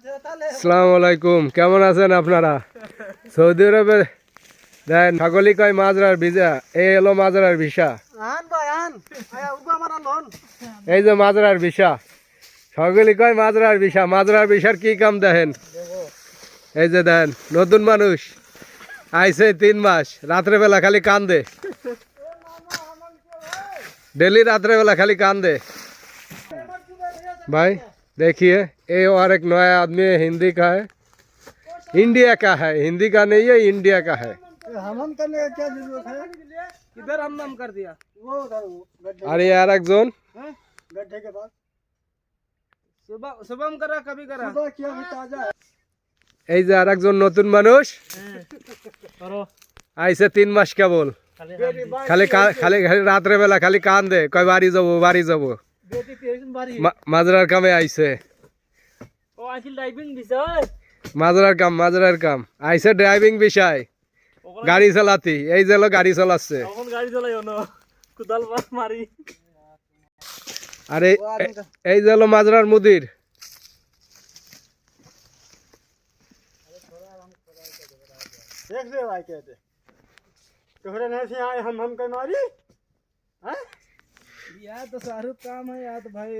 আসসালামু আলাইকুম, কেমন আছেন আপনারা? সৌদি আরবে দেন ছাগলি কয় মাজরার ভিসা, এই এলো মাজরার ভিসা। এই যে মাজরার ভিসা, ছাগলি কয় মাজরার ভিসা। মাজরার ভিসার কি কাম দেখেন, এই যে দেন নতুন মানুষ আইছে 3 মাস, রাত্রে বেলা খালি কান্দে, डेली रात्रे वाला खाली कान दे। भाई देखिए, ये और एक नया आदमी है, हिंदी का है, इंडिया का है, हिंदी का नहीं है, इंडिया का है। हम करने का क्या जरूरत है? इधर हम कर दिया वो उधर गड्ढे और ये यार एक जोन गड्ढे के पास सुबह सुबह हम करा कभी करा सुबह किया भी ताजा है। এই যে আর একজন নতুন মানুষ আইছে 3 মাস কেবল, খালি খালি খালি রাত্রে বেলা খালি কান দে, কয় বাড়ি যাবো বাড়ি যাবো। মাজরার কামে আইছে, মাজরার কাম আইছে, ড্রাইভিং বিষয়, গাড়ি চালাতি। এই যে গাড়ি চালাচ্ছে, আর এই যে মাজরার মুদির। देख ले भाई कहते तोहरे नहीं से आए हम कहीं मारी हैं? यार तो शाहरुख काम है यार, तो भाई